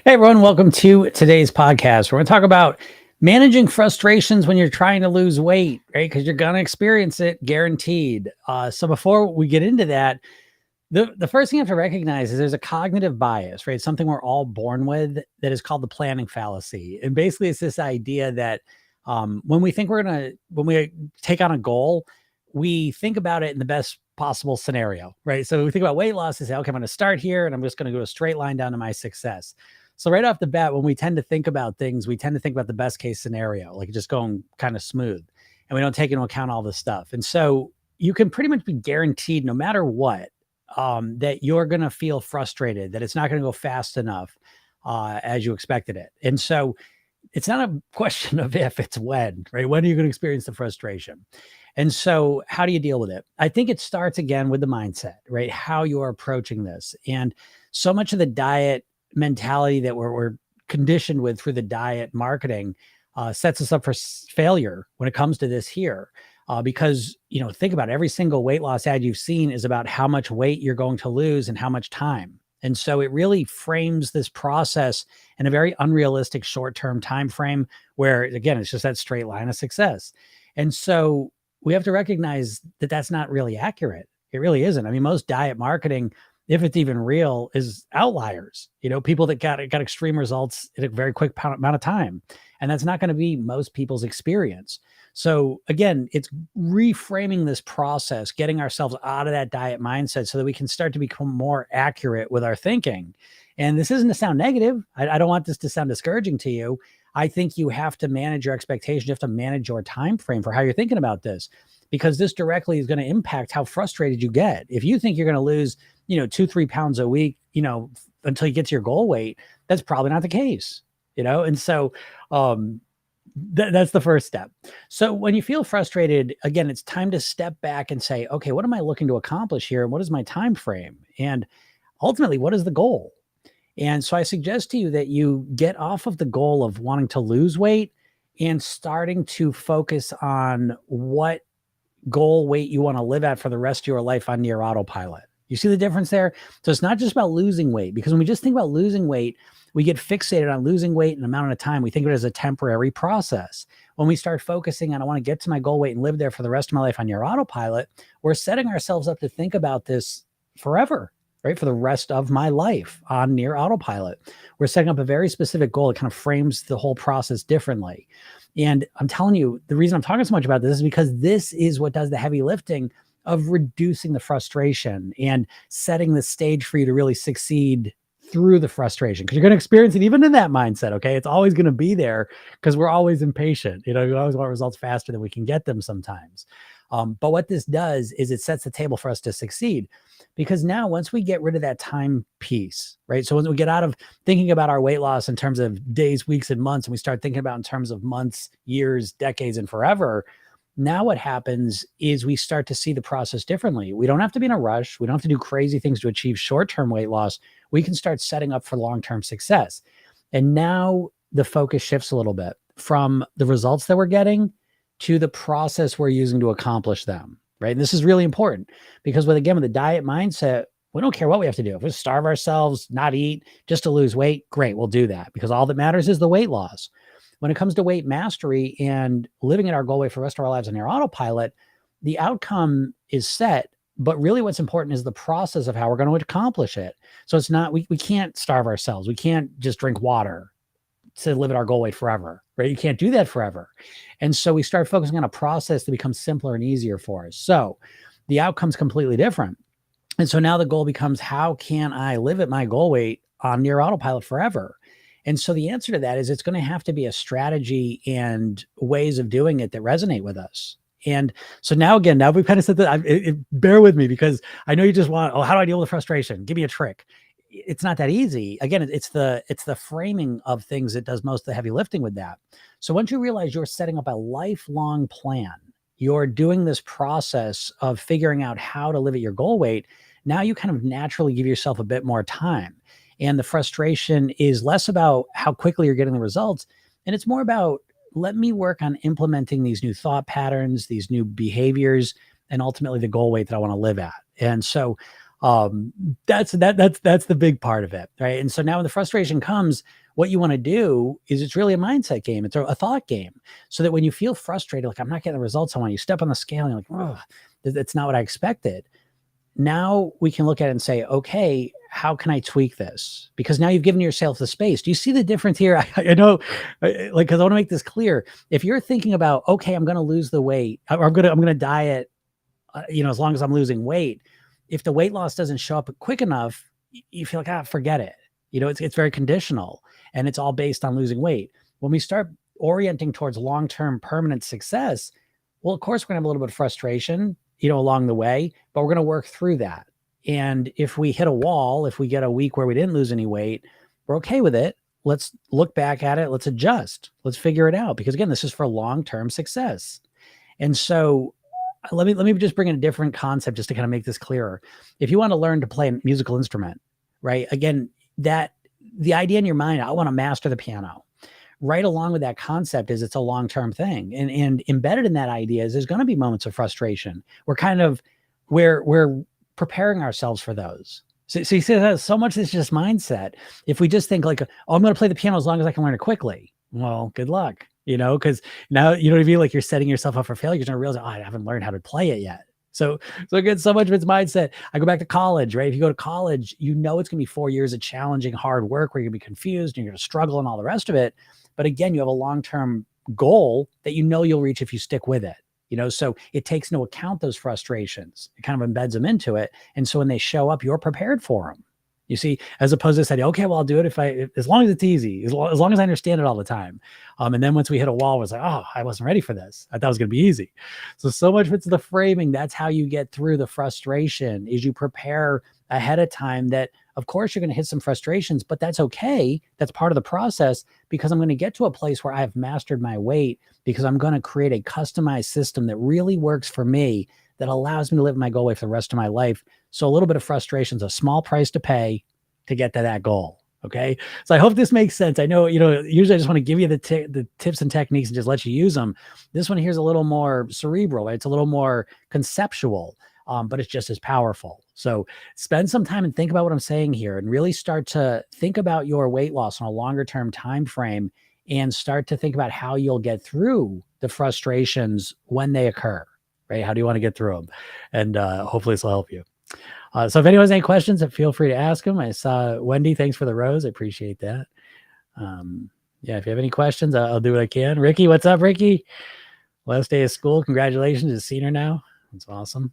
Hey, everyone. Welcome to today's podcast. We're going to talk about managing frustrations when you're trying to lose weight, right? Because you're going to experience it guaranteed. So before we get into that, the first thing you have to recognize is there's a cognitive bias, right? Something we're all born with that is called the planning fallacy. And basically, it's this idea that when we think when we take on a goal, we think about it in the best possible scenario, right? So we think about weight loss and say, okay, I'm going to start here and I'm just going to go a straight line down to my success. So right off the bat, when we tend to think about things, we tend to think about the best case scenario, like just going kind of smooth, and we don't take into account all this stuff. And so you can pretty much be guaranteed, no matter what, that you're going to feel frustrated, that it's not going to go fast enough as you expected it. And so it's not a question of if, it's when, right? When are you going to experience the frustration? And so how do you deal with it? I think it starts again with the mindset, right? How you are approaching this. And so much of the diet mentality that we're conditioned with through the diet marketing sets us up for failure when it comes to this here. Because, think about it, every single weight loss ad you've seen is about how much weight you're going to lose and how much time. And so it really frames this process in a very unrealistic short-term time frame where, again, it's just that straight line of success. And so we have to recognize that that's not really accurate. It really isn't. I mean, most diet marketing, if it's even real, is outliers, people that got extreme results in a very quick amount of time. And that's not going to be most people's experience. So again, it's reframing this process, getting ourselves out of that diet mindset so that we can start to become more accurate with our thinking. And this isn't to sound negative. I don't want this to sound discouraging to you. I think you have to manage your expectations. You have to manage your time frame for how you're thinking about this, because this directly is going to impact how frustrated you get. If you think you're going to lose 2-3 pounds a week, until you get to your goal weight, that's probably not the case, And so, that's the first step. So when you feel frustrated, again, it's time to step back and say, okay, what am I looking to accomplish here? And what is my time frame? And ultimately, what is the goal? And so I suggest to you that you get off of the goal of wanting to lose weight and starting to focus on what goal weight you want to live at for the rest of your life on your autopilot. You see the difference there? So it's not just about losing weight, because when we just think about losing weight, we get fixated on losing weight and amount of time. We think of it as a temporary process. When we start focusing on, I want to get to my goal weight and live there for the rest of my life on your autopilot, we're setting ourselves up to think about this forever, right? For the rest of my life on near autopilot. We're setting up a very specific goal. It kind of frames the whole process differently. And I'm telling you, the reason I'm talking so much about this is because this is what does the heavy lifting of reducing the frustration and setting the stage for you to really succeed through the frustration, because you're going to experience it even in that mindset. Okay. It's always going to be there because we're always impatient. We always want results faster than we can get them sometimes. But what this does is it sets the table for us to succeed, because now once we get rid of that time piece, right? So when we get out of thinking about our weight loss in terms of days, weeks, and months, and we start thinking about in terms of months, years, decades, and forever, now what happens is we start to see the process differently. We don't have to be in a rush. We don't have to do crazy things to achieve short-term weight loss. We can start setting up for long-term success. And now the focus shifts a little bit from the results that we're getting to the process we're using to accomplish them, right? And this is really important because with the diet mindset, we don't care what we have to do. If we starve ourselves, not eat, just to lose weight, great, we'll do that, because all that matters is the weight loss. When it comes to weight mastery and living at our goal weight for the rest of our lives on your autopilot, the outcome is set, but really what's important is the process of how we're going to accomplish it. So it's not, we can't starve ourselves. We can't just drink water to live at our goal weight forever, right? You can't do that forever. And so we start focusing on a process that becomes simpler and easier for us. So the outcome's completely different. And so now the goal becomes, how can I live at my goal weight on near autopilot forever? And so the answer to that is it's going to have to be a strategy and ways of doing it that resonate with us. And so now we've kind of said that, bear with me, because I know you just want, how do I deal with frustration? Give me a trick. It's not that easy. Again, it's the framing of things that does most of the heavy lifting with that. So once you realize you're setting up a lifelong plan, you're doing this process of figuring out how to live at your goal weight, now you kind of naturally give yourself a bit more time. And the frustration is less about how quickly you're getting the results. And it's more about, let me work on implementing these new thought patterns, these new behaviors, and ultimately the goal weight that I want to live at. And so Um, that's the big part of it, right? And so now when the frustration comes, what you want to do is it's really a mindset game. It's a thought game. So that when you feel frustrated, like I'm not getting the results I want, you step on the scale and you're like, oh, that's not what I expected. Now we can look at it and say, okay, how can I tweak this? Because now you've given yourself the space. Do you see the difference here? I know, like, because I want to make this clear. If you're thinking about, okay, I'm going to lose the weight, or I'm going to diet, as long as I'm losing weight, if the weight loss doesn't show up quick enough, you feel like, forget it. It's very conditional and it's all based on losing weight. When we start orienting towards long-term permanent success, well, of course, we're gonna have a little bit of frustration, along the way, but we're gonna work through that. And if we hit a wall, if we get a week where we didn't lose any weight, we're okay with it. Let's look back at it. Let's adjust. Let's figure it out. Because again, this is for long-term success. And so let me just bring in a different concept just to kind of make this clearer. If you want to learn to play a musical instrument, right? Again, that the idea in your mind, I want to master the piano. Right along with that concept is it's a long-term thing. And embedded in that idea is there's going to be moments of frustration. We're preparing ourselves for those. So you see that so much is just mindset. If we just think like, oh, I'm going to play the piano as long as I can learn it quickly. Well, good luck, because now, you know what I mean? Like you're setting yourself up for failure. You're going to realize, oh, I haven't learned how to play it yet. So again, so much of it's mindset. I go back to college, right? If you go to college, it's going to be 4 years of challenging, hard work where you're going to be confused and you're going to struggle and all the rest of it. But again, you have a long-term goal that you'll reach if you stick with it. So it takes into account those frustrations. It kind of embeds them into it. And so when they show up, you're prepared for them. You see, as opposed to saying, okay, well, I'll do it as long as it's easy, as long as I understand it all the time. And then once we hit a wall, it's like, oh, I wasn't ready for this. I thought it was going to be easy. So much of it's the framing. That's how you get through the frustration, is you prepare ahead of time that, of course, you're going to hit some frustrations, but that's okay. That's part of the process, because I'm going to get to a place where I've mastered my weight, because I'm going to create a customized system that really works for me, that allows me to live my goal way for the rest of my life. So a little bit of frustration is a small price to pay to get to that goal. Okay. So I hope this makes sense. I know, usually I just want to give you the tips and techniques and just let you use them. This one here is a little more cerebral, right? It's a little more conceptual, but it's just as powerful. So spend some time and think about what I'm saying here, and really start to think about your weight loss on a longer term time frame, and start to think about how you'll get through the frustrations when they occur, right? How do you want to get through them? And hopefully this will help you. So if anyone has any questions, feel free to ask them. I saw Wendy. Thanks for the rose. I appreciate that. If you have any questions, I'll do what I can. Ricky, what's up, Ricky? Last day of school. Congratulations. You're a senior now. That's awesome.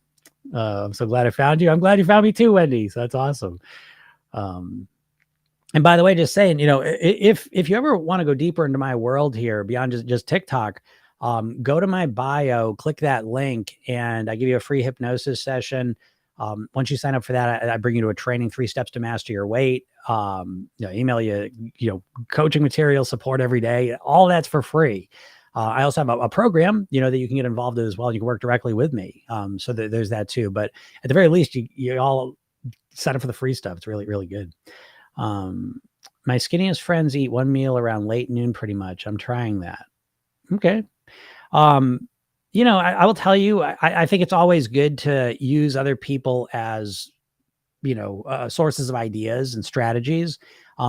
I'm so glad I found you. I'm glad you found me too, Wendy. So that's awesome. And by the way, just saying, if you ever want to go deeper into my world here beyond just TikTok, go to my bio, click that link, and I give you a free hypnosis session. Once you sign up for that, I bring you to a training, 3 steps to master your weight. Email you, coaching material, support every day. All that's for free. I also have a program, that you can get involved in as well. You can work directly with me. So there's that too. But at the very least, you all sign up for the free stuff. It's really, really good. My skinniest friends eat 1 meal around late noon, pretty much. I'm trying that. Okay. I will tell you, I think it's always good to use other people as, sources of ideas and strategies,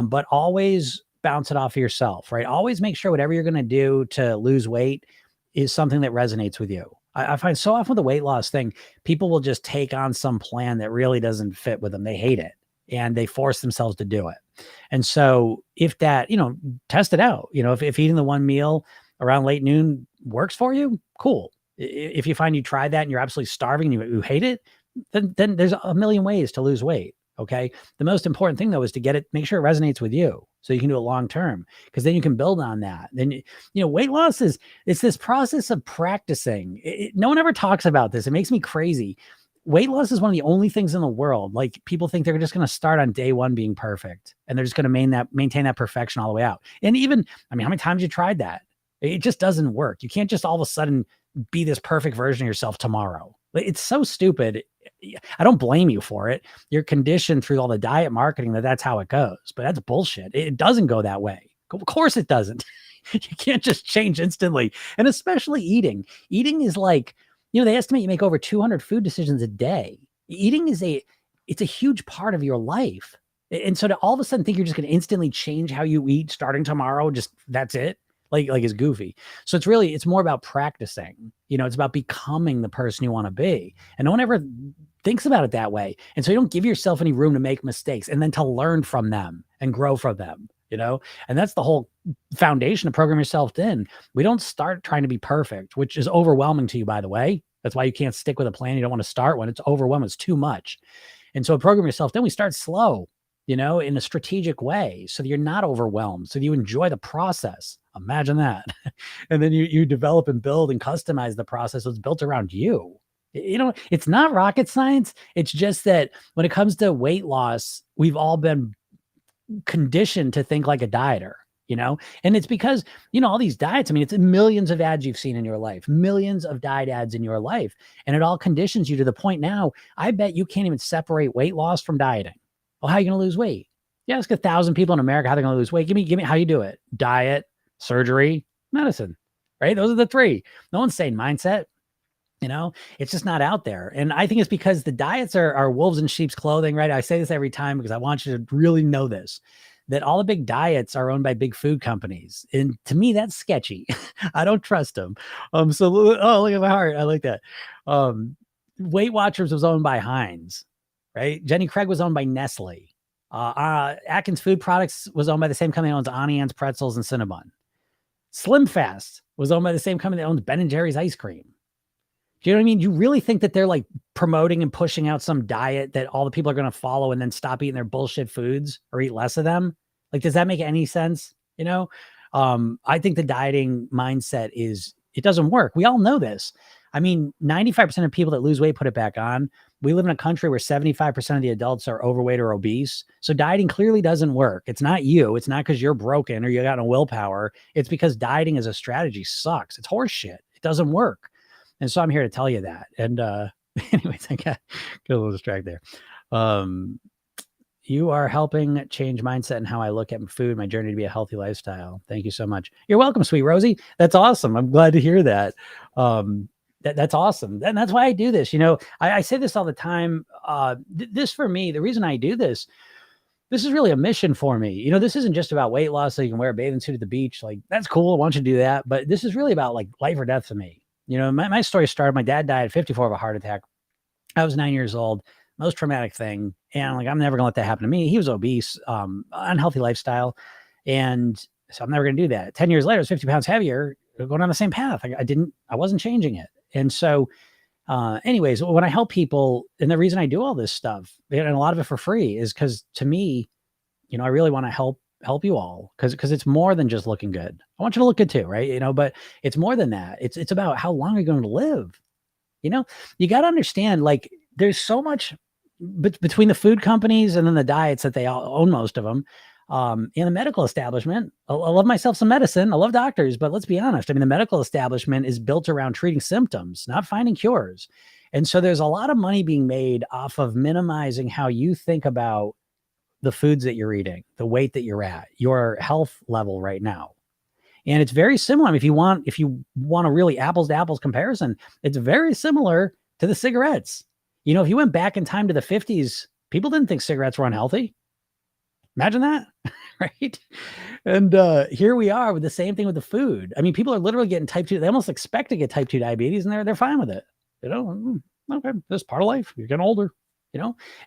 but always bounce it off of yourself, right? Always make sure whatever you're going to do to lose weight is something that resonates with you. I find so often with the weight loss thing, people will just take on some plan that really doesn't fit with them. They hate it and they force themselves to do it. And so if that, test it out, if eating the 1 meal around late noon works for you, cool. If you find you try that and you're absolutely starving and you hate it, then there's a million ways to lose weight. Okay. The most important thing though is to make sure it resonates with you so you can do it long term, because then you can build on that. Then, weight loss it's this process of practicing. No one ever talks about this. It makes me crazy. Weight loss is one of the only things in the world. Like, people think they're just going to start on day 1 being perfect and they're just going to maintain that perfection all the way out. And even, how many times you tried that? It just doesn't work. You can't just all of a sudden be this perfect version of yourself tomorrow. It's so stupid. I don't blame you for it. You're conditioned through all the diet marketing that's how it goes, but that's bullshit. It doesn't go that way. Of course it doesn't. You can't just change instantly. And especially eating. Eating is like, they estimate you make over 200 food decisions a day. Eating is it's a huge part of your life. And so to all of a sudden think you're just going to instantly change how you eat starting tomorrow, just that's it. Like is goofy. So it's more about practicing, it's about becoming the person you want to be. And no one ever thinks about it that way. And so you don't give yourself any room to make mistakes and then to learn from them and grow from them, and that's the whole foundation to program yourself thin. We don't start trying to be perfect, which is overwhelming to you, by the way. That's why you can't stick with a plan. You don't want to start when it's overwhelming. It's too much. And so program yourself, then we start slow, in a strategic way so that you're not overwhelmed, so that you enjoy the process. Imagine that. And then you develop and build and customize the process that's built around you. It's not rocket science. It's just that when it comes to weight loss, we've all been conditioned to think like a dieter, and it's because, all these diets, it's millions of ads you've seen in your life, millions of diet ads in your life. And it all conditions you to the point now, I bet you can't even separate weight loss from dieting. Well, how are you going to lose weight? Yeah, ask 1,000 people in America how they're going to lose weight. Give me how you do it. Diet, surgery, medicine, right? Those are the three. No one's saying mindset. It's just not out there. And I think it's because the diets are wolves in sheep's clothing, right? I say this every time because I want you to really know this, that all the big diets are owned by big food companies. And to me, that's sketchy. I don't trust them. Look at my heart. I like that. Weight Watchers was owned by Heinz, right? Jenny Craig was owned by Nestle. Atkins Food Products was owned by the same company that owns Auntie Anne's Pretzels and Cinnabon. Slim Fast was owned by the same company that owns Ben & Jerry's ice cream. Do you know what I mean? You really think that they're like promoting and pushing out some diet that all the people are going to follow and then stop eating their bullshit foods or eat less of them? Like, does that make any sense? I think the dieting mindset it doesn't work. We all know this. 95% of people that lose weight put it back on. We live in a country where 75% of the adults are overweight or obese. So dieting clearly doesn't work. It's not you. It's not because you're broken or you got no willpower. It's because dieting as a strategy sucks. It's horseshit. It doesn't work. And so I'm here to tell you that. And anyways, I got a little distracted there. You are helping change mindset and how I look at food, my journey to be a healthy lifestyle. Thank you so much. You're welcome, sweet Rosie. That's awesome. I'm glad to hear that. That's awesome. And that's why I do this. I say this all the time. This for me, the reason I do this is really a mission for me. This isn't just about weight loss so you can wear a bathing suit at the beach. Like, that's cool. I want you to do that. But this is really about like life or death to me. My story started, my dad died at 54 of a heart attack. I was 9 years old, most traumatic thing. And I'm never gonna let that happen to me. He was obese, unhealthy lifestyle. And so I'm never gonna do that. 10 years later, I was 50 pounds heavier, going on the same path. I wasn't changing it. And so, anyways, when I help people, and the reason I do all this stuff, and a lot of it for free, is because to me, I really want to help you all because it's more than just looking good. I want you to look good too, right? But it's more than that. It's about how long are you going to live? You got to understand, like, there's so much between the food companies and then the diets that they all own, most of them, in the medical establishment. I love myself some medicine. I love doctors, but let's be honest. The medical establishment is built around treating symptoms, not finding cures. And so there's a lot of money being made off of minimizing how you think about the foods that you're eating, the weight that you're at, your health level right now. And it's very similar. If you want a really apples to apples comparison, it's very similar to the cigarettes. If you went back in time to the 50s, people didn't think cigarettes were unhealthy. Imagine that, right? And here we are with the same thing with the food. People are literally getting type 2. They almost expect to get type 2 diabetes, and they're fine with it. Okay, this is part of life. You're getting older.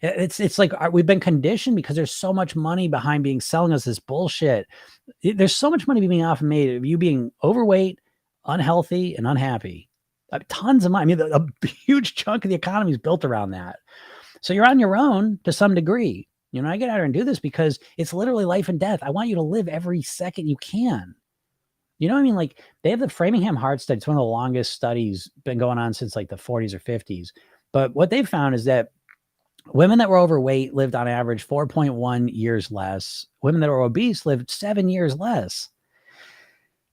It's like we've been conditioned because there's so much money behind selling us this bullshit. There's so much money being often made of you being overweight, unhealthy, and unhappy. Tons of money. A huge chunk of the economy is built around that. So you're on your own to some degree. I get out here and do this because it's literally life and death. I want you to live every second you can. Like, they have the Framingham Heart Study. It's one of the longest studies been going on since like the 40s or 50s. But what they've found is that women that were overweight lived on average 4.1 years less. Women that were obese lived 7 years less.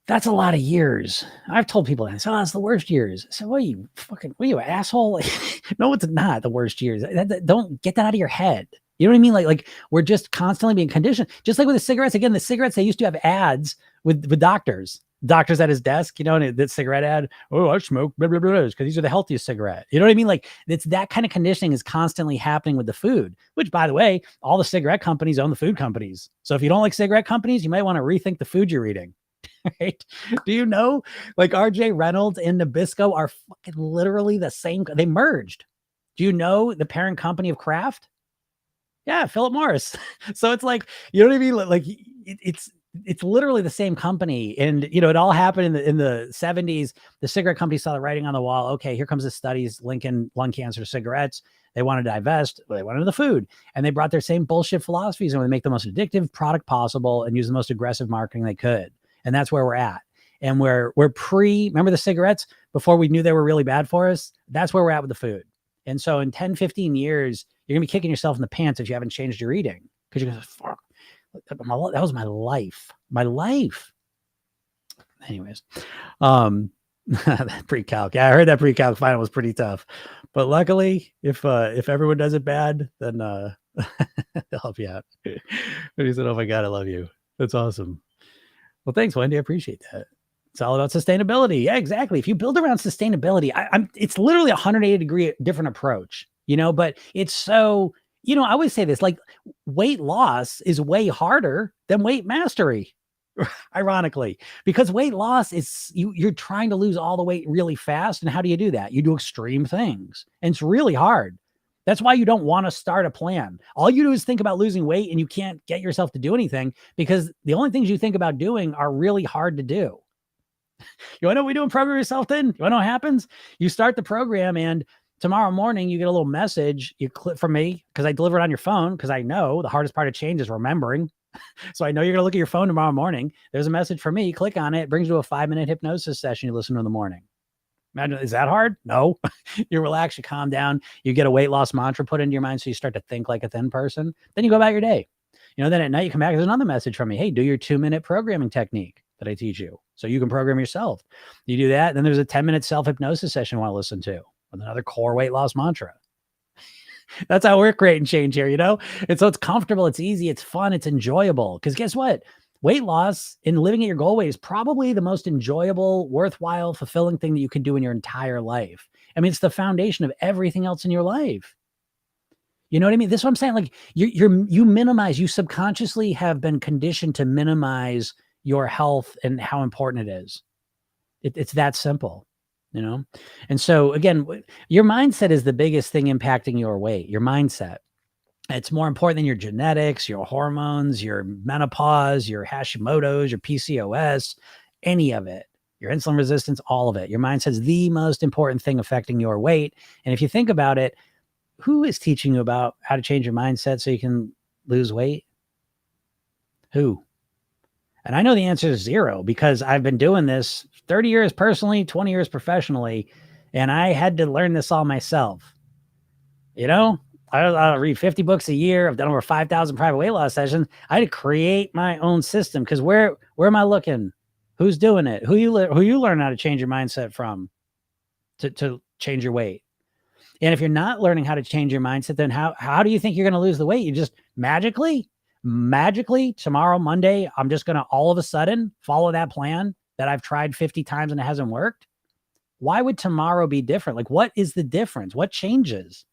That's a lot of years. I've told people that. It's the worst years. So what are you, asshole? No, it's not the worst years. Don't get that out of your head. You know what I mean? Like we're just constantly being conditioned. Just like with the cigarettes. Again, the cigarettes, they used to have ads with doctors. doctor's at his desk, and that cigarette ad, oh, I smoke, blah, blah, blah, because these are the healthiest cigarette. You know what I mean? Like, it's that kind of conditioning is constantly happening with the food, which, by the way, all the cigarette companies own the food companies. So if you don't like cigarette companies, you might want to rethink the food you're eating. Right? Do you know, like, RJ Reynolds and Nabisco are fucking literally the same? They merged. Do you know the parent company of Kraft? Yeah, Philip Morris. So it's like, you know what I mean? Like, it's literally the same company. And, it all happened in the 70s. The cigarette company saw the writing on the wall. Okay, here comes the studies linking lung cancer to cigarettes. They want to divest, but they wanted the food. And they brought their same bullshit philosophies and they make the most addictive product possible and use the most aggressive marketing they could. And that's where we're at. And we're remember the cigarettes before we knew they were really bad for us? That's where we're at with the food. And so in 10, 15 years, you're going to be kicking yourself in the pants if you haven't changed your eating, because you're going to, fuck, that was my life. Anyways, that pre-calc. Yeah, I heard that pre-calc final was pretty tough, but luckily, if everyone does it bad, then they'll help you out. And he said, "Oh my God, I love you. That's awesome." Well, thanks, Wendy. I appreciate that. It's all about sustainability. Yeah, exactly. If you build around sustainability, it's literally 180-degree different approach, but it's so, I always say this, like, weight loss is way harder than weight mastery, ironically, because weight loss is you're trying to lose all the weight really fast. And how do you do that? You do extreme things, and it's really hard. That's why you don't want to start a plan. All you do is think about losing weight and you can't get yourself to do anything because the only things you think about doing are really hard to do. You want to know what we do in Program Yourself then? You want to know what happens? You start the program and tomorrow morning you get a little message. You click from me because I deliver it on your phone because I know the hardest part of change is remembering. So I know you're going to look at your phone tomorrow morning. There's a message from me. Click on it. It brings you to a 5-minute hypnosis session you listen to in the morning. Imagine, is that hard? No. You relax, you calm down, you get a weight loss mantra put into your mind so you start to think like a thin person. Then you go about your day. Then at night you come back, there's another message from me. Hey, do your 2-minute programming technique that I teach you so you can program yourself. You do that. Then there's a 10-minute self-hypnosis session you want to listen to with another core weight loss mantra. That's how we're creating change here, And so it's comfortable, it's easy, it's fun, it's enjoyable. Because guess what? Weight loss and living at your goal weight is probably the most enjoyable, worthwhile, fulfilling thing that you can do in your entire life. I mean, it's the foundation of everything else in your life. You know what I mean? This is what I'm saying. Like, you minimize, you subconsciously have been conditioned to minimize your health and how important it is. It's that simple, And so again, your mindset is the biggest thing impacting your weight, your mindset. It's more important than your genetics, your hormones, your menopause, your Hashimoto's, your PCOS, any of it, your insulin resistance, all of it. Your mindset is the most important thing affecting your weight. And if you think about it, who is teaching you about how to change your mindset so you can lose weight? Who? And I know the answer is zero because I've been doing this 30 years personally, 20 years professionally, and I had to learn this all myself. I'll read 50 books a year. I've done over 5,000 private weight loss sessions. I had to create my own system because where am I looking? Who's doing it? Who you learn how to change your mindset from to change your weight? And if you're not learning how to change your mindset, then how do you think you're going to lose the weight? You just magically tomorrow, Monday, I'm just going to all of a sudden follow that plan that I've tried 50 times and it hasn't worked. Why would tomorrow be different? Like, what is the difference? What changes?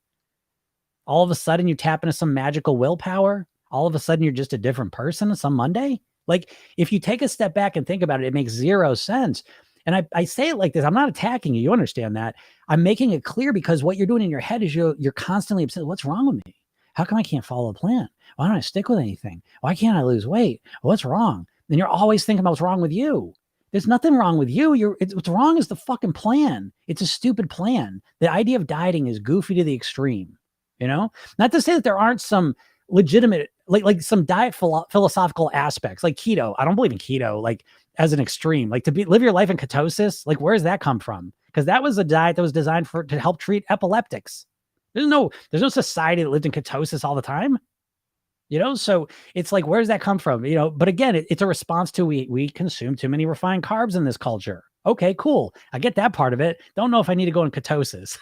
All of a sudden you tap into some magical willpower. All of a sudden you're just a different person on some Monday. Like, if you take a step back and think about it, it makes zero sense. And I say it like this. I'm not attacking you. You understand that. I'm making it clear because what you're doing in your head is you're constantly upset. What's wrong with me? How come I can't follow a plan? Why don't I stick with anything? Why can't I lose weight? What's wrong? Then you're always thinking about what's wrong with you. There's nothing wrong with you. What's wrong is the fucking plan. It's a stupid plan. The idea of dieting is goofy to the extreme. Not to say that there aren't some legitimate, like some diet philosophical aspects, like keto. I don't believe in keto, like as an extreme, like live your life in ketosis. Like, where does that come from? Because that was a diet that was designed to help treat epileptics. There's no society that lived in ketosis all the time. So it's like, where does that come from? But again, it's a response to we consume too many refined carbs in this culture. Okay, cool. I get that part of it. Don't know if I need to go in ketosis.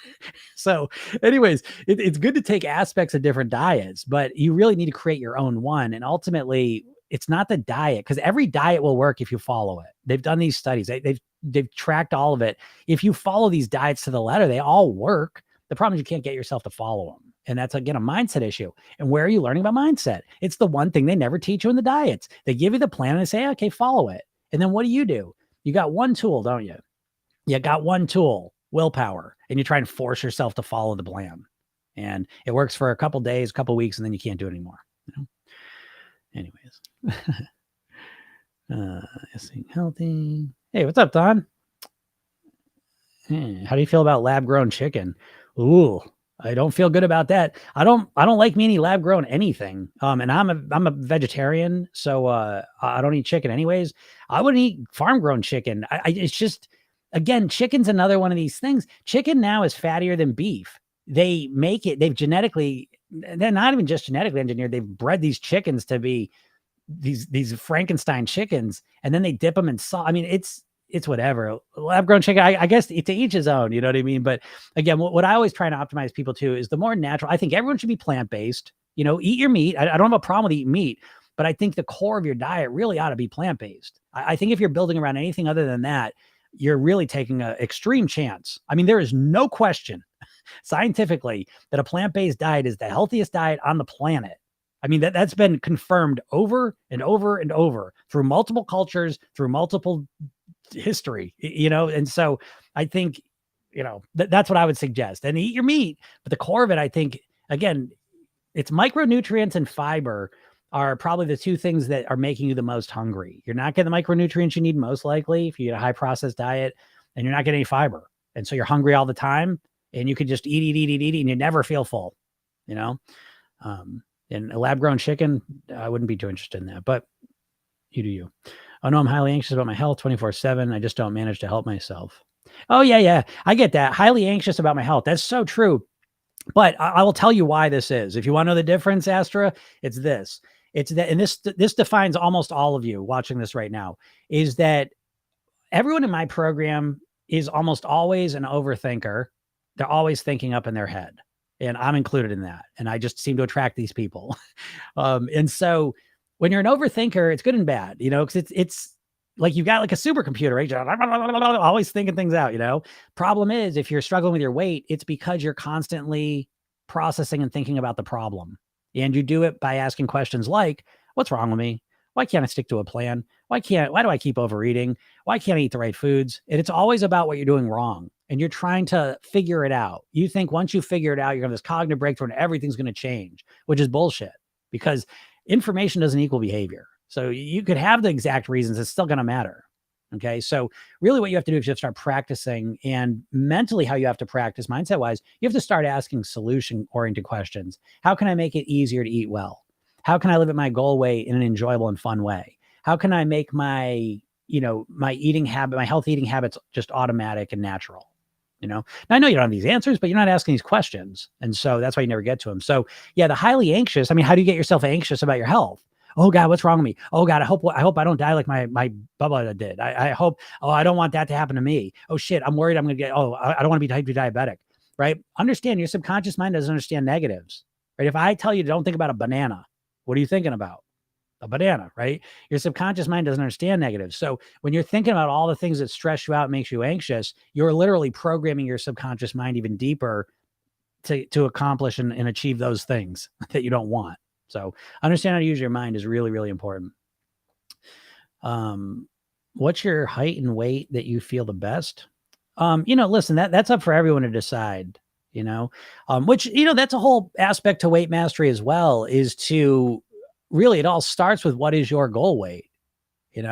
So anyways, it's good to take aspects of different diets, but you really need to create your own one. And ultimately, it's not the diet, because every diet will work if you follow it. They've done these studies. They've tracked all of it. If you follow these diets to the letter, they all work. The problem is you can't get yourself to follow them. And that's, again, a mindset issue. And where are you learning about mindset? It's the one thing they never teach you in the diets. They give you the plan and they say, okay, follow it. And then what do? You got one tool, don't you? You got one tool, willpower, and you try and force yourself to follow the plan. And it works for a couple days, a couple weeks, and then you can't do it anymore. Anyways. Eating healthy. Hey, what's up, Don? How do you feel about lab-grown chicken? Ooh, I don't feel good about that. I don't like me any lab-grown anything. And I'm a vegetarian, so I don't eat chicken anyways. I wouldn't eat farm-grown chicken. It's just, again, chicken's another one of these things. Chicken now is fattier than beef. They make it, they're not even just genetically engineered. They've bred these chickens to be these Frankenstein chickens, and then they dip them in salt. I mean, it's whatever. Lab-grown chicken, I guess to each his own, you know what I mean? But again, what I always try to optimize people to is the more natural. I think everyone should be plant-based, eat your meat. I don't have a problem with eating meat, but I think the core of your diet really ought to be plant-based. I think if you're building around anything other than that, you're really taking an extreme chance. I mean, there is no question scientifically that a plant-based diet is the healthiest diet on the planet. I mean, that's been confirmed over and over and over through multiple cultures, through multiple history, and so I think, that's what I would suggest. And eat your meat, but the core of it, I think, again, it's micronutrients and fiber are probably the two things that are making you the most hungry. You're not getting the micronutrients you need, most likely, if you eat a high processed diet, and you're not getting any fiber. And so you're hungry all the time, and you could just eat, and you never feel full, and a lab-grown chicken, I wouldn't be too interested in that, but you do you. Oh, no, I'm highly anxious about my health 24/7. I just don't manage to help myself. Oh, yeah. I get that. Highly anxious about my health. That's so true. But I will tell you why this is. If you want to know the difference, Astra, it's this. It's that, and this defines almost all of you watching this right now, is that everyone in my program is almost always an overthinker. They're always thinking up in their head. And I'm included in that. And I just seem to attract these people. And so when you're an overthinker, it's good and bad, because it's like you've got like a supercomputer, right? Always thinking things out, Problem is, if you're struggling with your weight, it's because you're constantly processing and thinking about the problem. And you do it by asking questions like, what's wrong with me? Why can't I stick to a plan? Why do I keep overeating? Why can't I eat the right foods? And it's always about what you're doing wrong. And you're trying to figure it out. You think once you figure it out, you're going to have this cognitive breakthrough and everything's going to change, which is bullshit, because information doesn't equal behavior. So you could have the exact reasons. It's still going to matter. Okay. So really what you have to do is you have to start practicing, and mentally how you have to practice mindset wise, you have to start asking solution oriented questions. How can I make it easier to eat well? How can I live at my goal weight in an enjoyable and fun way? How can I make my eating habit, my healthy eating habits just automatic and natural? Now, I know you don't have these answers, but you're not asking these questions. And so that's why you never get to them. So yeah, the highly anxious, I mean, how do you get yourself anxious about your health? Oh God, what's wrong with me? Oh God, I hope I don't die like my Bubba did. I hope, I don't want that to happen to me. Oh shit, I'm worried I'm going to get, I don't want to be type 2 diabetic, right? Understand, your subconscious mind doesn't understand negatives, right? If I tell you don't think about a banana, what are you thinking about? A banana, right? Your subconscious mind doesn't understand negatives. So when you're thinking about all the things that stress you out, makes you anxious, you're literally programming your subconscious mind even deeper to accomplish and achieve those things that you don't want. So understand how to use your mind is really, really important. What's your height and weight that you feel the best? Listen, that's up for everyone to decide, which, that's a whole aspect to weight mastery as well, is to really, it all starts with what is your goal weight, and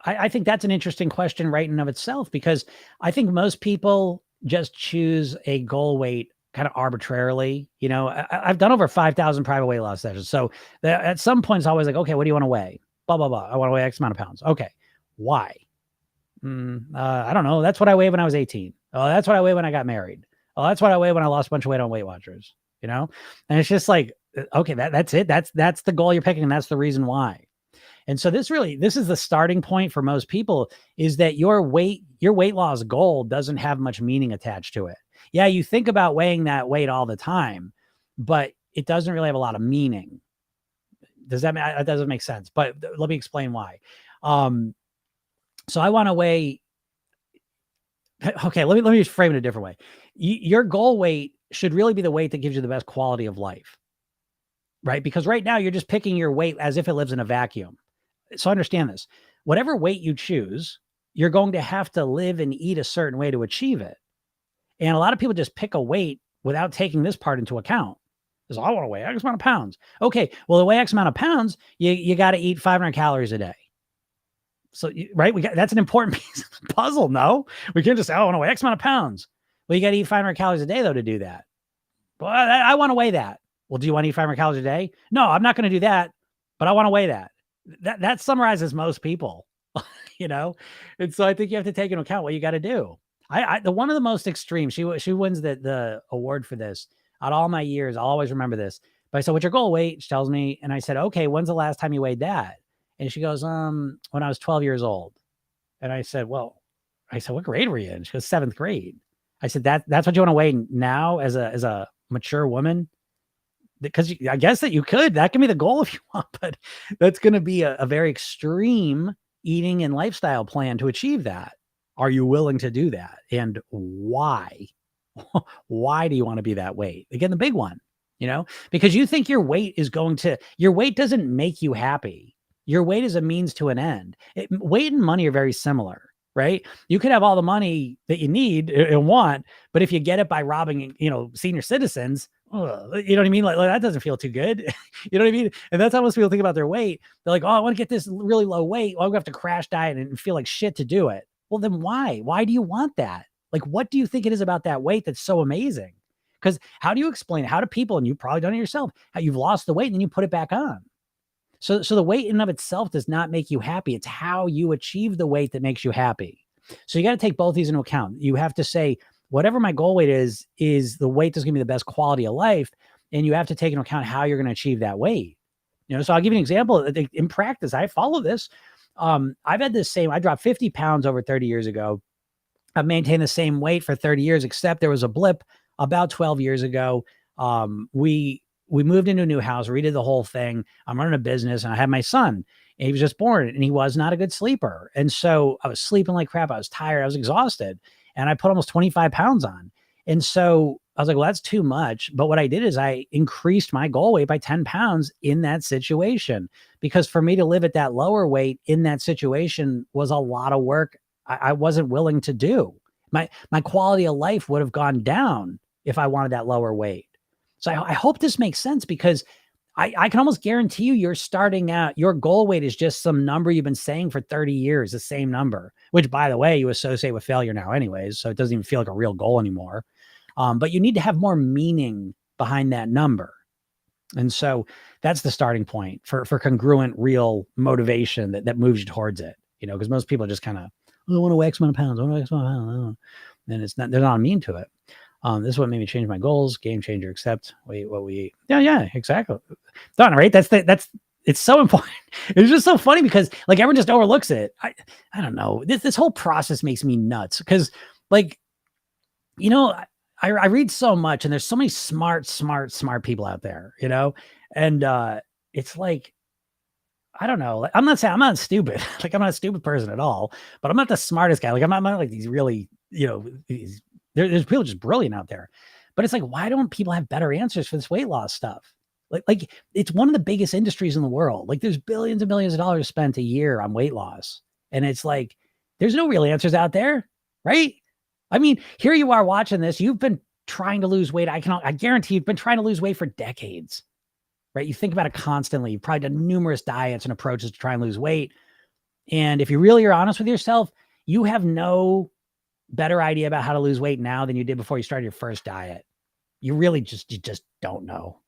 I think that's an interesting question right in and of itself, because I think most people just choose a goal weight kind of arbitrarily. I've done over 5,000 private weight loss sessions. So at some point it's always like, okay, what do you want to weigh? Blah, blah, blah. I want to weigh X amount of pounds. Okay. Why? I don't know. That's what I weighed when I was 18. Oh, that's what I weighed when I got married. Oh, that's what I weighed when I lost a bunch of weight on Weight Watchers, and it's just like, okay, that's it. That's the goal you're picking. And that's the reason why. And so this is the starting point for most people, is that your weight loss goal doesn't have much meaning attached to it. Yeah, you think about weighing that weight all the time, but it doesn't really have a lot of meaning. That doesn't make sense, but let me explain why. So I want to weigh. Okay, let me just frame it a different way. Your goal weight should really be the weight that gives you the best quality of life, right? Because right now you're just picking your weight as if it lives in a vacuum. So understand this. Whatever weight you choose, you're going to have to live and eat a certain way to achieve it. And a lot of people just pick a weight without taking this part into account. So I want to weigh X amount of pounds. Okay, well, to weigh X amount of pounds, you got to eat 500 calories a day. So, right, that's an important piece of the puzzle. No, we can't just say, I want to weigh X amount of pounds. Well, you got to eat 500 calories a day, though, to do that. Well, I want to weigh that. Well, do you want to eat 500 calories a day? No, I'm not going to do that, but I want to weigh that. That summarizes most people, And so I think you have to take into account what you got to do. The one of the most extreme, she wins the award for this. Out of all my years, I'll always remember this. But I said, what's your goal weight? She tells me, and I said, okay, when's the last time you weighed that? And she goes, when I was 12 years old. And I said, what grade were you in? She goes, 7th grade. I said, that's what you want to weigh now as a mature woman? Because I guess that you could. That can be the goal if you want, but that's going to be a very extreme eating and lifestyle plan to achieve that. Are you willing to do that? And why? Why do you want to be that weight? Again, the big one, because you think your weight doesn't make you happy. Your weight is a means to an end. Weight and money are very similar, right? You could have all the money that you need and want, but if you get it by robbing, senior citizens, you know what I mean? Like that doesn't feel too good. You know what I mean? And that's how most people think about their weight. They're like, oh, I want to get this really low weight. Well, I'm going to have to crash diet and feel like shit to do it. Well, then why? Why do you want that? Like, what do you think it is about that weight that's so amazing? Because how do you explain it? How do people, and you've probably done it yourself, how you've lost the weight and then you put it back on? So the weight in and of itself does not make you happy. It's how you achieve the weight that makes you happy. So you got to take both these into account. You have to say, whatever my goal weight is the weight that's going to be the best quality of life. And you have to take into account how you're going to achieve that weight. So I'll give you an example. In practice, I follow this. I've had I dropped 50 pounds over 30 years ago. I've maintained the same weight for 30 years, except there was a blip about 12 years ago. We moved into a new house, redid the whole thing. I'm running a business and I had my son, and he was just born and he was not a good sleeper. And so I was sleeping like crap. I was tired. I was exhausted, and I put almost 25 pounds on. And so I was like, well, that's too much. But what I did is I increased my goal weight by 10 pounds in that situation, because for me to live at that lower weight in that situation was a lot of work I wasn't willing to do. My quality of life would have gone down if I wanted that lower weight. So I hope this makes sense, because I can almost guarantee you're starting out, your goal weight is just some number you've been saying for 30 years, the same number, which, by the way, you associate with failure now anyways. So it doesn't even feel like a real goal anymore. But you need to have more meaning behind that number. And so that's the starting point for congruent, real motivation that moves you towards it, because most people are just kind of, I want to weigh X amount of pounds. I want to weigh X amount of pounds. And they're not mean to it. This is what made me change my goals. Game changer. Accept. Wait, what we eat. Yeah, exactly. Done. Right. It's so important. It's just so funny because like everyone just overlooks it. I don't know. This whole process makes me nuts because like, I read so much and there's so many smart people out there, and it's like, I don't know. Like, I'm not stupid. Like I'm not a stupid person at all, but I'm not the smartest guy. Like I'm not like these really, there's people just brilliant out there, but it's like, why don't people have better answers for this weight loss stuff? Like it's one of the biggest industries in the world. Like there's billions and billions of dollars spent a year on weight loss. And it's like, there's no real answers out there. Right. I mean, here you are watching this. You've been trying to lose weight. I guarantee you've been trying to lose weight for decades. Right? You think about it constantly. You've probably done numerous diets and approaches to try and lose weight. And if you really are honest with yourself, you have no better idea about how to lose weight now than you did before you started your first diet. You really just don't know.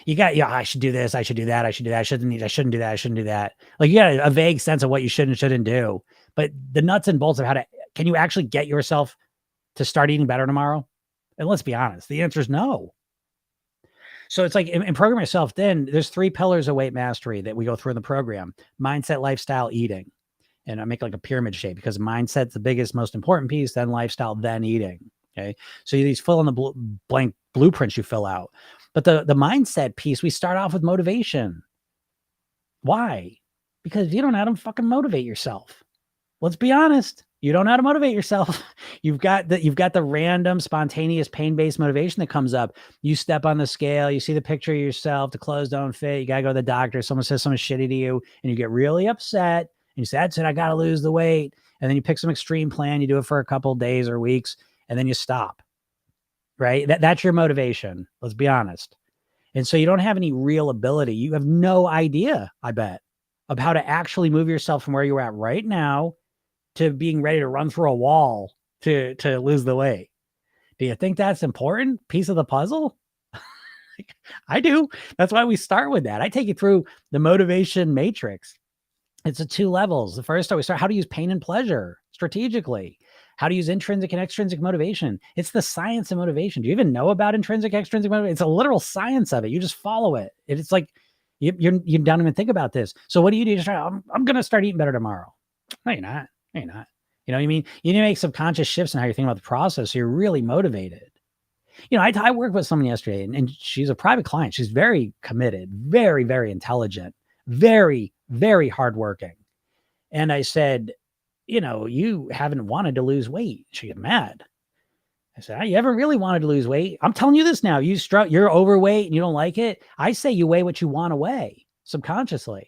You got, I should do this. I should do that. I should do that. I shouldn't do that. I shouldn't do that. Like you got a vague sense of what you should and shouldn't do, but the nuts and bolts of can you actually get yourself to start eating better tomorrow? And let's be honest, the answer is no. So it's like in Program Yourself, then there's 3 pillars of weight mastery that we go through in the program: mindset, lifestyle, eating. And I make like a pyramid shape because mindset's the biggest, most important piece, then lifestyle, then eating. Okay. So these fill in the blank blueprints you fill out. But the mindset piece, we start off with motivation. Why? Because you don't know how to fucking motivate yourself. Let's be honest. You don't know how to motivate yourself. You've got the random, spontaneous, pain-based motivation that comes up. You step on the scale, you see the picture of yourself, the clothes don't fit, you gotta go to the doctor, someone says something shitty to you, and you get really upset, and you say, that's it, I gotta lose the weight. And then you pick some extreme plan, you do it for a couple days or weeks, and then you stop. Right? That's your motivation. Let's be honest. And so you don't have any real ability. You have no idea, I bet, of how to actually move yourself from where you're at right now to being ready to run through a wall to lose the weight. Do you think that's important piece of the puzzle? I do. That's why we start with that. I take you through the motivation matrix. It's a 2 levels. The first, we start how to use pain and pleasure strategically, how to use intrinsic and extrinsic motivation. It's the science of motivation. Do you even know about intrinsic, extrinsic motivation? It's a literal science of it. You just follow it. It's like you don't even think about this. So what do? You just try, I'm going to start eating better tomorrow. No, you're not. No, you're not. You know what I mean? You need to make subconscious shifts in how you think about the process. So you're really motivated. You know, I worked with someone yesterday and she's a private client. She's very committed, very, very intelligent, very, very hardworking. And I said, you know, you haven't wanted to lose weight. She got mad. I said, you haven't really wanted to lose weight. I'm telling you this now. You're overweight and you don't like it. I say you weigh what you want to weigh subconsciously.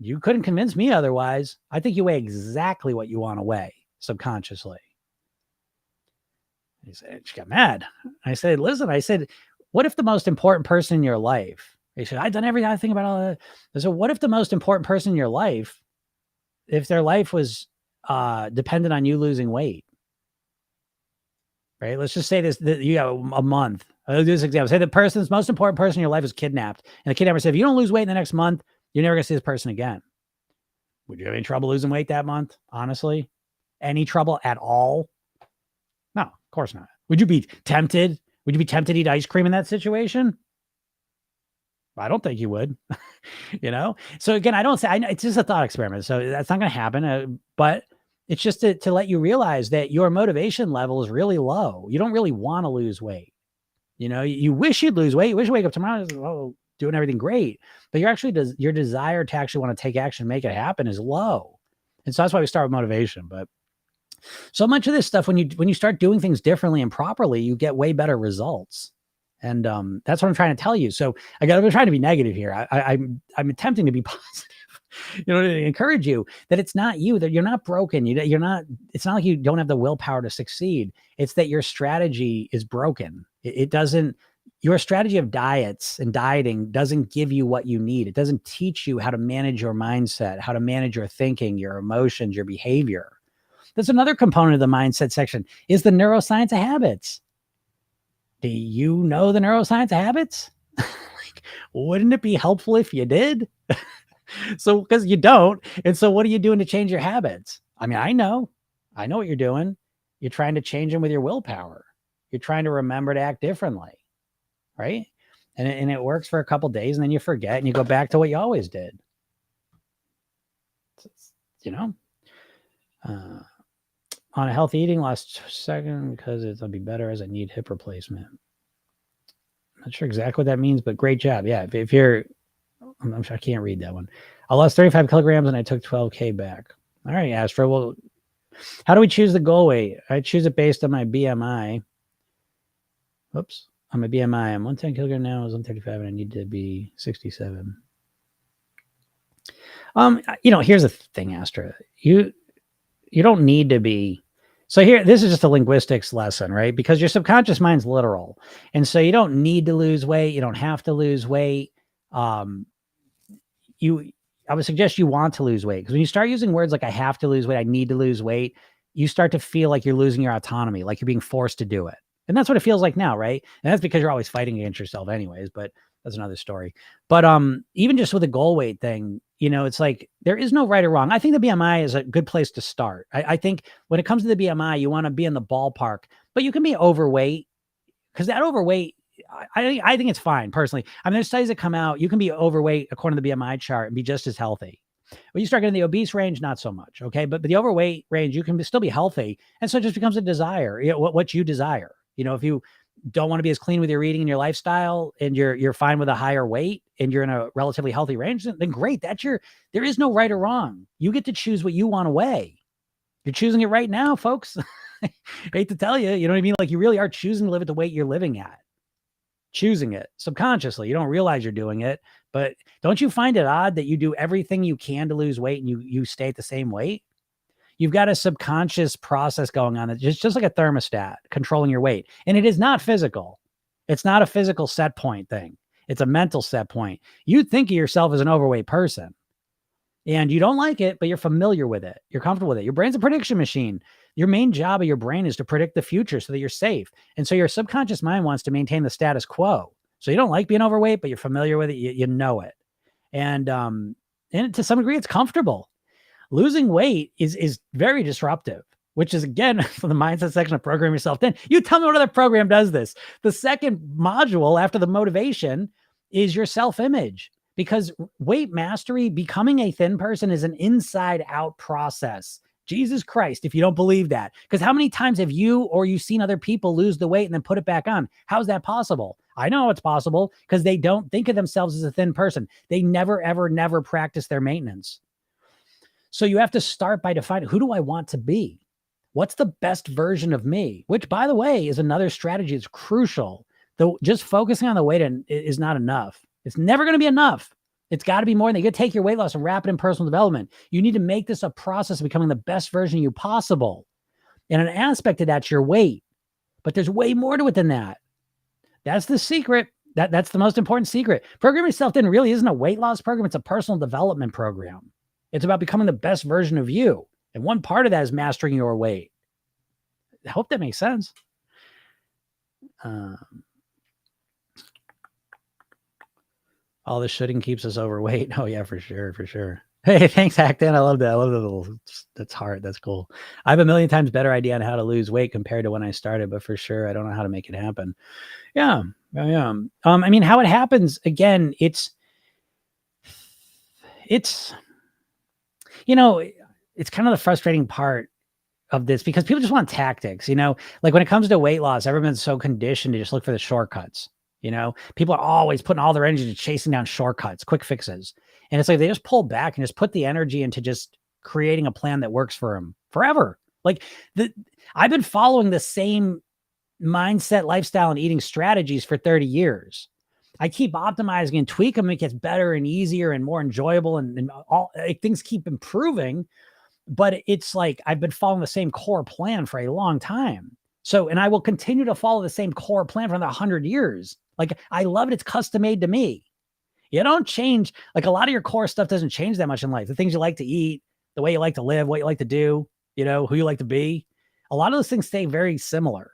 You couldn't convince me otherwise. I think you weigh exactly what you want to weigh subconsciously. He said, she got mad. I said, listen, what if the most important person in your life, he said, I've done everything I think about all that. I said, what if the most important person in your life, if their life was dependent on you losing weight, right? Let's just say you have a month. I'll do this example. Say the most important person in your life is kidnapped. And the kidnapper said, if you don't lose weight in the next month, you're never going to see this person again. Would you have any trouble losing weight that month? Honestly, any trouble at all? No, of course not. Would you be tempted? Would you be tempted to eat ice cream in that situation? I don't think you would, you know? So again, it's just a thought experiment. So that's not going to happen. But it's just to let you realize that your motivation level is really low. You don't really want to lose weight. You know, you wish you'd lose weight. You wish you wake up tomorrow, doing everything great, but your desire to actually want to take action, make it happen is low. And so that's why we start with motivation. But so much of this stuff, when you start doing things differently and properly, you get way better results. And that's what I'm trying to tell you. So I'm trying to be negative here. I'm attempting to be positive, you know, to encourage you that it's not you, that you're not broken. It's not like you don't have the willpower to succeed. It's that your strategy is broken. Your strategy of diets and dieting doesn't give you what you need. It doesn't teach you how to manage your mindset, how to manage your thinking, your emotions, your behavior. There's another component of the mindset section is the neuroscience of habits. Do you know the neuroscience of habits? Wouldn't it be helpful if you did? So, because you don't. And so what are you doing to change your habits? I mean, I know what you're doing. You're trying to change them with your willpower. You're trying to remember to act differently. Right. And it works for a couple days and then you forget and you go back to what you always did. You know, on a healthy eating last second because it'll be better as I need hip replacement. I'm not sure exactly what that means, but great job. Yeah. If you're, I'm sure I can't read that one. I lost 35 kilograms and I took 12K back. All right, Astro. Well, how do we choose the goal weight? I choose it based on my BMI. Oops. On my BMI, I'm 110 kilogram now. I was 135 and I need to be 67. You know, here's the thing, Astra. You don't need to be. So here, this is just a linguistics lesson, right? Because your subconscious mind's literal. And so you don't need to lose weight. You don't have to lose weight. I would suggest you want to lose weight because when you start using words like I have to lose weight, I need to lose weight, you start to feel like you're losing your autonomy, like you're being forced to do it. And that's what it feels like now, right? And that's because you're always fighting against yourself anyways, but that's another story. But even just with the goal weight thing, you know, it's like there is no right or wrong. I think the BMI is a good place to start. I think when it comes to the BMI, you want to be in the ballpark, but you can be overweight because that overweight, I think it's fine personally. I mean, there's studies that come out, you can be overweight according to the BMI chart and be just as healthy. When you start getting the obese range, not so much. Okay. But the overweight range, you can still be healthy. And so it just becomes a desire, you know, what you desire. You know, if you don't want to be as clean with your eating and your lifestyle, and you're fine with a higher weight and you're in a relatively healthy range, then great. There is no right or wrong. You get to choose what you want to weigh. You're choosing it right now, folks. I hate to tell you, you know what I mean? Like, you really are choosing to live at the weight you're living at. Choosing it subconsciously. You don't realize you're doing it, but don't you find it odd that you do everything you can to lose weight and you stay at the same weight? You've got a subconscious process going on that's just like a thermostat controlling your weight. And it is not physical. It's not a physical set point thing. It's a mental set point. You think of yourself as an overweight person and you don't like it, but you're familiar with it. You're comfortable with it. Your brain's a prediction machine. Your main job of your brain is to predict the future so that you're safe. And so your subconscious mind wants to maintain the status quo. So you don't like being overweight, but you're familiar with it. You know it. And to some degree, it's comfortable. Losing weight is very disruptive, which is, again, for the mindset section of Program Yourself Thin. You tell me what other program does this. The second module after the motivation is your self-image, because weight mastery, becoming a thin person, is an inside out process. Jesus Christ, if you don't believe that, because how many times have you seen other people lose the weight and then put it back on? How's that possible? I know it's possible because they don't think of themselves as a thin person. They never, ever, never practice their maintenance. So you have to start by defining, who do I want to be? What's the best version of me? Which, by the way, is another strategy that's crucial. Though just focusing on the weight is not enough. It's never going to be enough. It's got to be more than you got to take your weight loss and wrap it in personal development. You need to make this a process of becoming the best version of you possible. And an aspect of that's your weight. But there's way more to it than that. That's the secret. That's the most important secret. Program Yourself Thin really isn't a weight loss program. It's a personal development program. It's about becoming the best version of you. And one part of that is mastering your weight. I hope that makes sense. All the shoulding keeps us overweight. Oh yeah, for sure. For sure. Hey, thanks, Hackton. I love that. I love the little, that's hard. That's cool. I have a million times better idea on how to lose weight compared to when I started, but for sure, I don't know how to make it happen. Yeah. Yeah. I mean, how it happens, again, it's, you know, it's kind of the frustrating part of this, because people just want tactics, you know, like when it comes to weight loss, everyone's so conditioned to just look for the shortcuts. You know, people are always putting all their energy to chasing down shortcuts, quick fixes. And it's like, they just pull back and just put the energy into just creating a plan that works for them forever. Like I've been following the same mindset, lifestyle, and eating strategies for 30 years. I keep optimizing and tweak them. It gets better and easier and more enjoyable, and all things keep improving. But it's like, I've been following the same core plan for a long time. So, and I will continue to follow the same core plan for another 100 years. Like, I love it. It's custom made to me. You don't change. Like, a lot of your core stuff doesn't change that much in life. The things you like to eat, the way you like to live, what you like to do, you know, who you like to be. A lot of those things stay very similar,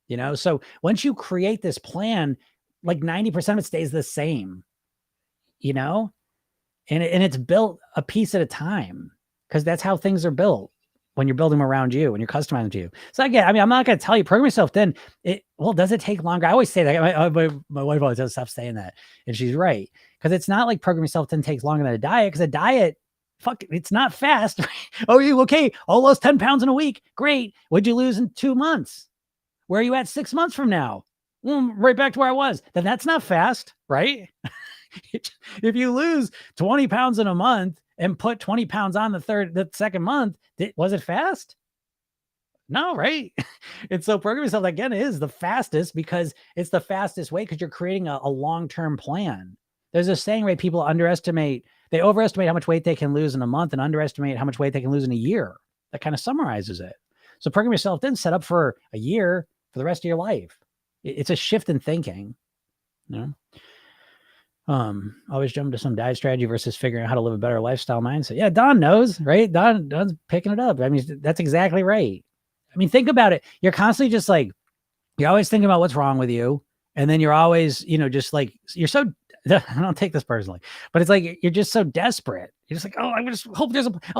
you know? So once you create this plan, like 90% of it stays the same, you know, and it's built a piece at a time, because that's how things are built when you're building them around you, when you're customizing to you. So again, I mean, I'm not going to tell you, Program Yourself Thin. Does it take longer? I always say that. My wife always does stop saying that. And she's right. Because it's not like Program Yourself Thin takes longer than a diet, because a diet, it's not fast. Oh, you okay? Oh, lost 10 pounds in a week. Great. What'd you lose in 2 months? Where are you at 6 months from now? Right back to where I was. Then that's not fast, right? If you lose 20 pounds in a month and put 20 pounds on the second month, was it fast? No, right? And so Program Yourself, again, is the fastest, because it's the fastest way, because you're creating a long-term plan. There's a saying, right? People overestimate how much weight they can lose in a month and underestimate how much weight they can lose in a year. That kind of summarizes it. So Program Yourself Thin set up for a year, for the rest of your life. It's a shift in thinking, you know? Always jump to some diet strategy versus figuring out how to live a better lifestyle mindset. Yeah, Don knows, right? Don's picking it up. I mean, that's exactly right. I mean, think about it. You're constantly just like, you're always thinking about what's wrong with you. And then you're always, you know, just like, you're so, I don't take this personally, but it's like, you're just so desperate. You're just like, oh, I just hope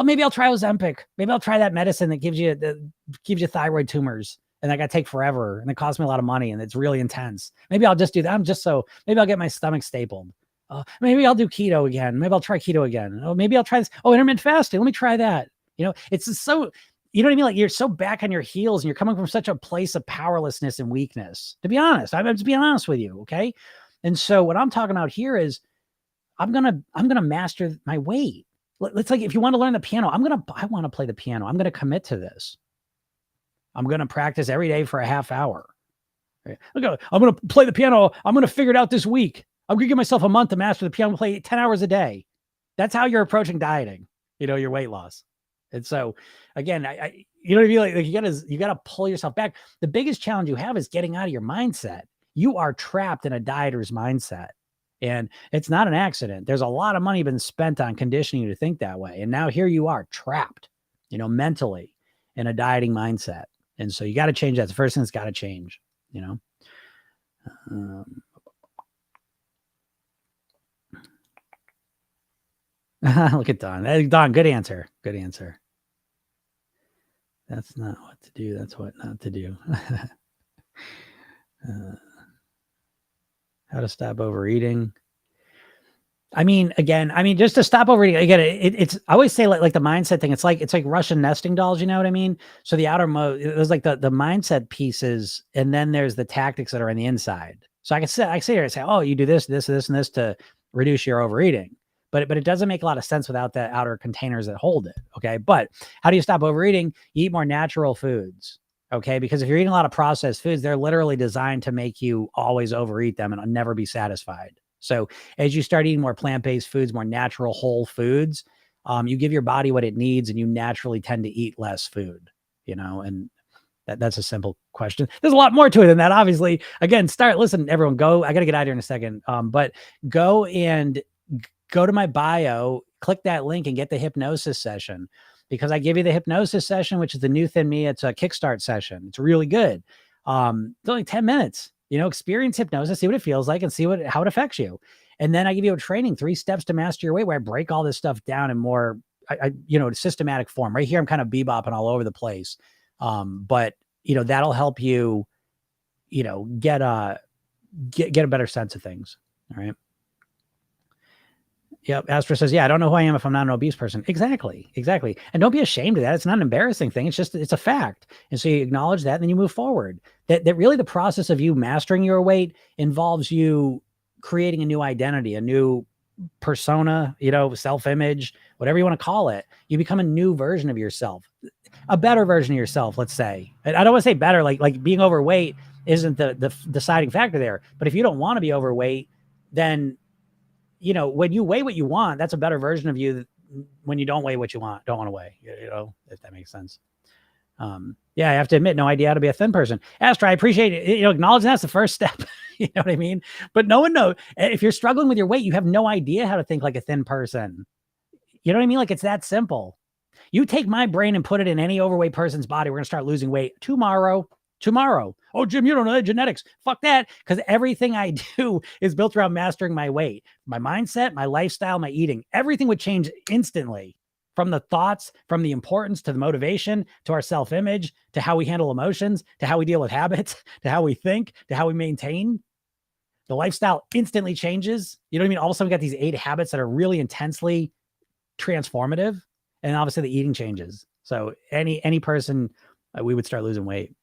maybe I'll try Ozempic. Maybe I'll try that medicine that gives you thyroid tumors. And I got to take forever, and it costs me a lot of money, and it's really intense. Maybe I'll just do that. Maybe I'll get my stomach stapled. Maybe I'll do keto again. Maybe I'll try keto again. Oh, maybe I'll try this. Oh, intermittent fasting. Let me try that. You know, it's just so, you know what I mean? Like you're so back on your heels and you're coming from such a place of powerlessness and weakness, to be honest. I'm just being honest with you. Okay. And so what I'm talking about here is I'm going to master my weight. It's like, if you want to learn the piano, I want to play the piano. I'm going to commit to this. I'm going to practice every day for a half hour. Right? I'm going to play the piano. I'm going to figure it out this week. I'm going to give myself a month to master the piano, play 10 hours a day. That's how you're approaching dieting, your weight loss. And so again, you know what I mean? Like you gotta pull yourself back. The biggest challenge you have is getting out of your mindset. You are trapped in a dieter's mindset. And it's not an accident. There's a lot of money been spent on conditioning you to think that way. And now here you are trapped, mentally in a dieting mindset. And so you got to change that. The first thing that's got to change, Look at Don. Hey, Don, good answer. Good answer. That's not what to do. That's what not to do. How to stop overeating. Just to stop overeating. Again, it's I always say like the mindset thing. It's like Russian nesting dolls. You know what I mean? So the outermost, there's like the mindset pieces, and then there's the tactics that are on the inside. So I can sit here and say, oh, you do this, this, this, and this to reduce your overeating. But it doesn't make a lot of sense without the outer containers that hold it. Okay. But how do you stop overeating? You eat more natural foods. Okay. Because if you're eating a lot of processed foods, they're literally designed to make you always overeat them and never be satisfied. So as you start eating more plant-based foods, more natural whole foods, you give your body what it needs, and you naturally tend to eat less food, and that's a simple question. There's a lot more to it than that. Obviously, again, listen, everyone, go. I got to get out of here in a second. But go to my bio, click that link and get the hypnosis session, because I give you the hypnosis session, which is the new Thin Me. It's a kickstart session. It's really good. It's only 10 minutes, experience hypnosis, see what it feels like and see how it affects you. And then I give you a training, 3 steps to master your weight, where I break all this stuff down in more, systematic form. Right here, I'm kind of bebopping all over the place. But that'll help you, get a better sense of things. All right. Yep. Astra says, yeah, I don't know who I am if I'm not an obese person. Exactly. And don't be ashamed of that. It's not an embarrassing thing. It's a fact. And so you acknowledge that and then you move forward. That really the process of you mastering your weight involves you creating a new identity, a new persona, self-image, whatever you want to call it. You become a new version of yourself, a better version of yourself, let's say. I don't want to say better, like being overweight isn't the deciding factor there. But if you don't want to be overweight, then when you weigh what you want, that's a better version of you when you don't weigh what you don't want to weigh, if that makes sense. Yeah, I have to admit, no idea how to be a thin person. Astra, I appreciate it. Acknowledging that's the first step. You know what I mean? But no one knows. If you're struggling with your weight, you have no idea how to think like a thin person. You know what I mean? Like it's that simple. You take my brain and put it in any overweight person's body, we're going to start losing weight tomorrow. Oh, Jim, you don't know the genetics. Fuck that. Because everything I do is built around mastering my weight, my mindset, my lifestyle, my eating. Everything would change instantly, from the thoughts, from the importance to the motivation, to our self-image, to how we handle emotions, to how we deal with habits, to how we think, to how we maintain. The lifestyle instantly changes. You know what I mean? All of a sudden we got these 8 habits that are really intensely transformative. And obviously the eating changes. So any person, we would start losing weight.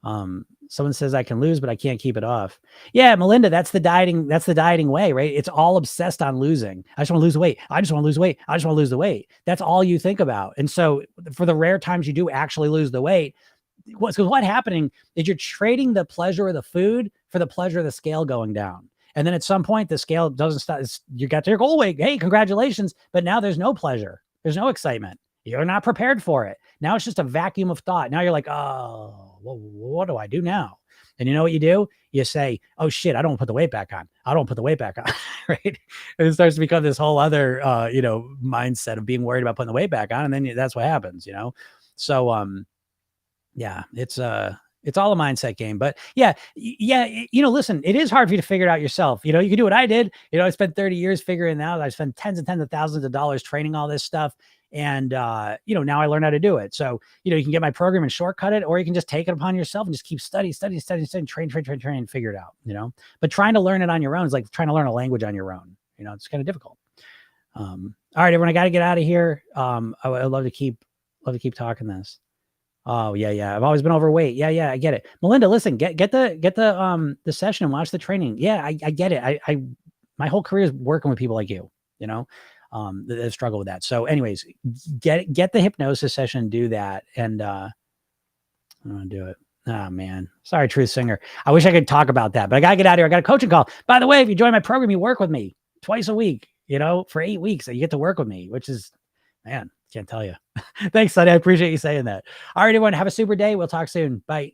Someone says I can lose, but I can't keep it off. Yeah, Melinda, that's the dieting way, right? It's all obsessed on losing. I just want to lose weight. I just want to lose weight. I just want to lose the weight. That's all you think about. And so for the rare times you do actually lose the weight, what's happening is you're trading the pleasure of the food for the pleasure of the scale going down. And then at some point the scale doesn't stop. You got to your goal weight. Hey, congratulations. But now there's no pleasure. There's no excitement. You're not prepared for it. Now it's just a vacuum of thought. Now you're like, oh, well, what do I do now? And you know what you do? You say, oh shit, I don't put the weight back on. Right? And it starts to become this whole other, mindset of being worried about putting the weight back on. And then that's what happens, So, yeah, it's all a mindset game, but yeah. Listen, it is hard for you to figure it out yourself. You can do what I did. I spent 30 years figuring it out. I spent tens and tens of thousands of dollars training all this stuff. And, now I learn how to do it. So, you can get my program and shortcut it, or you can just take it upon yourself and just keep studying, train, and figure it out, but trying to learn it on your own is like trying to learn a language on your own. It's kind of difficult. All right, everyone, I got to get out of here. I would love to keep talking this. Oh yeah, yeah. I've always been overweight. Yeah, yeah. I get it. Melinda, listen, get the session and watch the training. Yeah, I get it. I my whole career is working with people like you, you know, that struggle with that. So, anyways, get the hypnosis session, do that, and I'm gonna do it. Oh man, sorry, Truth Singer. I wish I could talk about that, but I gotta get out of here. I got a coaching call. By the way, if you join my program, you work with me twice a week. You know, for 8 weeks, and you get to work with me, which is, man, can't tell you. Thanks, Sonny. I appreciate you saying that. All right, everyone, have a super day. We'll talk soon. Bye.